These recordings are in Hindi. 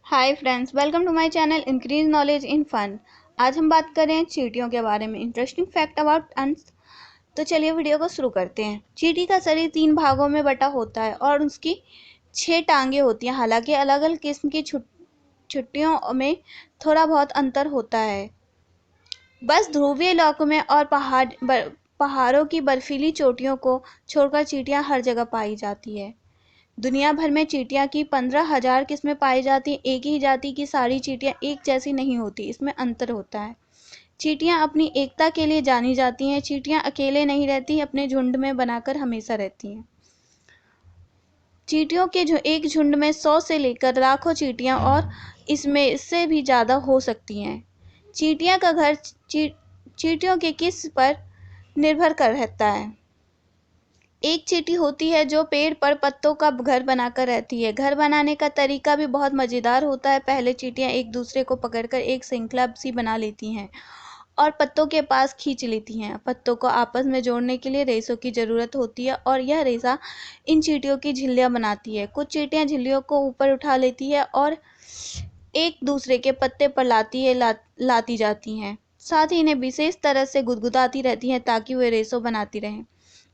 Hi friends, welcome to my channel increase knowledge in fun. आज हम बात कर रहे हैं चींटियों के बारे में। Interesting fact about ants. तो चलिए वीडियो को शुरू करते हैं। चींटी का शरीर 3 भागों में बटा होता है और उसकी 6 टांगे होती हैं। हालांकि अलग अलग किस्म की छुट्टियों में थोड़ा बहुत अंतर होता है। बस ध्रुवीय इलाकों में और पहाड़ों की बर्फीली चोटियों को छोड़कर चींटियां हर जगह पाई जाती है। दुनिया भर में चींटियों की 15,000 किस्में पाई जाती हैं। एक ही जाति की सारी चींटियां एक जैसी नहीं होती, इसमें अंतर होता है। चींटियां अपनी एकता के लिए जानी जाती हैं। चींटियां अकेले नहीं रहती, अपने झुंड में बनाकर हमेशा रहती हैं। चींटियों के एक झुंड में 100 से लेकर लाखों चींटियां और इससे भी ज़्यादा हो सकती हैं। चींटियों का घर चींटियों के किस पर निर्भर कर रहता है। एक चींटी होती है जो पेड़ पर पत्तों का घर बनाकर रहती है। घर बनाने का तरीका भी बहुत मज़ेदार होता है। पहले चींटियां एक दूसरे को पकड़कर एक श्रृंखला सी बना लेती हैं और पत्तों के पास खींच लेती हैं। पत्तों को आपस में जोड़ने के लिए रेशों की ज़रूरत होती है और यह रेशा इन चींटियों की झिल्लियाँ बनाती है। कुछ चींटियां झिल्लियों को ऊपर उठा लेती है और एक दूसरे के पत्ते पर लाती जाती हैं। साथ ही इन्हें विशेष तरह से गुदगुदाती रहती हैं ताकि वे रेशों बनाती रहें।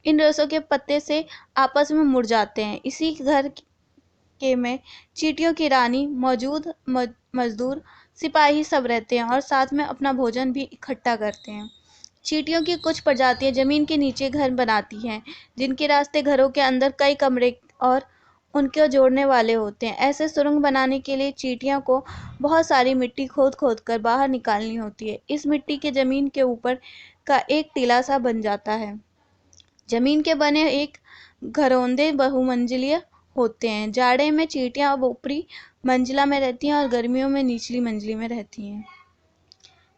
इन रेशों के पत्ते से आपस में मुड़ जाते हैं। इसी घर के में चींटियों की रानी, मजदूर, सिपाही सब रहते हैं और साथ में अपना भोजन भी इकट्ठा करते हैं। चींटियों की कुछ प्रजातियां जमीन के नीचे घर बनाती हैं, जिनके रास्ते घरों के अंदर कई कमरे और उनको जोड़ने वाले होते हैं। ऐसे सुरंग बनाने के लिए चींटियों को बहुत सारी मिट्टी खोद खोद कर बाहर निकालनी होती है। इस मिट्टी के जमीन के ऊपर का एक टीला सा बन जाता है। जमीन के बने एक घरौंदे बहुमंजिलिय होते हैं। जाड़े में चींटियां अब ऊपरी मंजिला में रहती हैं और गर्मियों में निचली मंजिली में रहती हैं।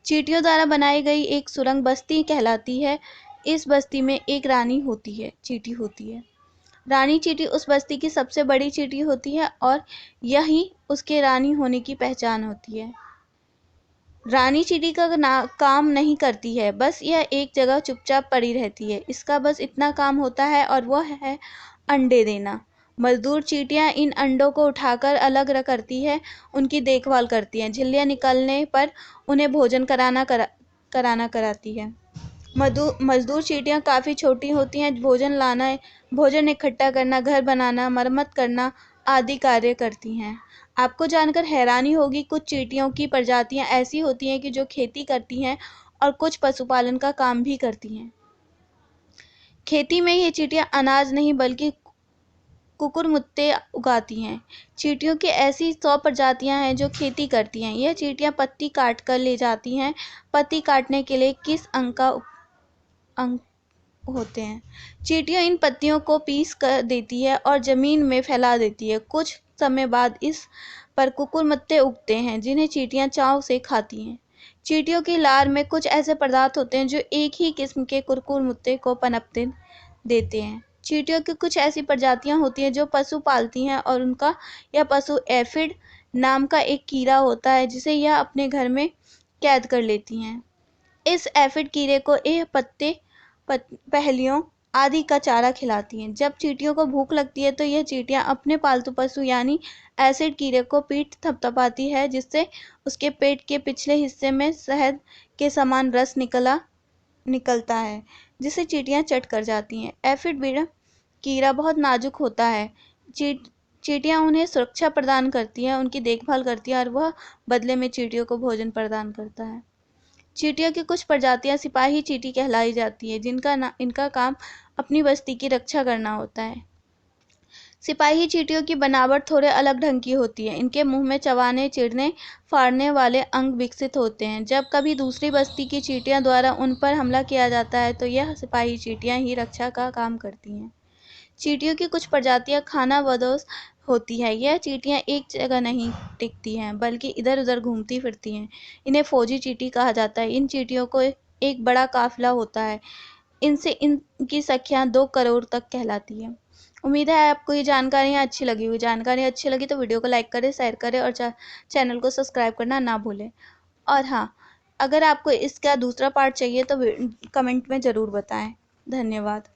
चींटियों द्वारा बनाई गई एक सुरंग बस्ती कहलाती है। इस बस्ती में एक रानी चींटी होती है। रानी चींटी उस बस्ती की सबसे बड़ी चींटी होती है और यही उसके रानी होने की पहचान होती है। रानी चींटी का काम नहीं करती है, बस यह एक जगह चुपचाप पड़ी रहती है। इसका बस इतना काम होता है और वह है अंडे देना। मजदूर चींटियां इन अंडों को उठाकर अलग करती है, उनकी देखभाल करती हैं। झिल्लियां निकलने पर उन्हें भोजन कराना कराती है। मजदूर चींटियां काफ़ी छोटी होती हैं। भोजन इकट्ठा करना, घर बनाना, मरम्मत करना आदि कार्य करती हैं। आपको जानकर हैरानी होगी, कुछ चींटियों की प्रजातियां ऐसी होती हैं कि जो खेती करती हैं और कुछ पशुपालन का काम भी करती हैं। खेती में ये चींटियां अनाज नहीं बल्कि कुकुरमुत्ते उगाती हैं। चींटियों की ऐसी 100 प्रजातियां हैं जो खेती करती हैं। यह चींटियां पत्ती काट कर ले जाती हैं। पत्ती काटने के लिए किस अंग होते हैं। चींटियां इन पत्तियों को पीस कर देती है और जमीन में फैला देती है। कुछ समय बाद इस पर कुकुरमुत्ते उगते हैं, जिन्हें चींटियां चाव से खाती हैं। चींटियों की लार में कुछ ऐसे पदार्थ होते हैं जो एक ही किस्म के कुकुरमुत्ते को पनपते देते हैं। चींटियों की कुछ ऐसी प्रजातियां होती हैं जो पशु पालती हैं और उनका यह पशु एफिड नाम का एक कीड़ा होता है, जिसे यह अपने घर में कैद कर लेती हैं। इस एफिड कीड़े को यह पत्ते, पहलियों आदि का चारा खिलाती हैं। जब चींटियों को भूख लगती है तो यह चींटियां अपने पालतू पशु यानी एसिड कीड़े को पीठ थपथपाती है, जिससे उसके पेट के पिछले हिस्से में शहद के समान रस निकलता है, जिसे चींटियां चट कर जाती हैं। एफिड कीड़ा बहुत नाजुक होता है। चींटियां उन्हें सुरक्षा प्रदान करती हैं, उनकी देखभाल करती हैं और वह बदले में चींटियों को भोजन प्रदान करता है। चींटियों की कुछ प्रजातियां सिपाही चींटी कहलाई जाती है, इनका काम अपनी बस्ती की रक्षा करना होता है। सिपाही चींटियों की बनावट थोड़े अलग ढंग की होती है। इनके मुंह में चबाने, चिरने, फाड़ने वाले अंग विकसित होते हैं। जब कभी दूसरी बस्ती की चींटियों द्वारा उन पर हमला किया जाता है तो यह सिपाही चींटियां ही रक्षा का काम करती हैं। चींटियों की कुछ प्रजातियां खानाबदोश होती है। यह चींटियां एक जगह नहीं टिकती हैं, बल्कि इधर उधर घूमती फिरती हैं। इन्हें फौजी चींटी कहा जाता है। इन चींटियों को एक बड़ा काफिला होता है। इनसे इनकी संख्या 2 करोड़ तक कहलाती है। उम्मीद है आपको ये जानकारियाँ अच्छी लगी होगी। जानकारी अच्छी लगी तो वीडियो को लाइक करें, शेयर करें और चैनल को सब्सक्राइब करना ना भूलें। और हाँ, अगर आपको इसका दूसरा पार्ट चाहिए तो कमेंट में ज़रूर बताएं। धन्यवाद।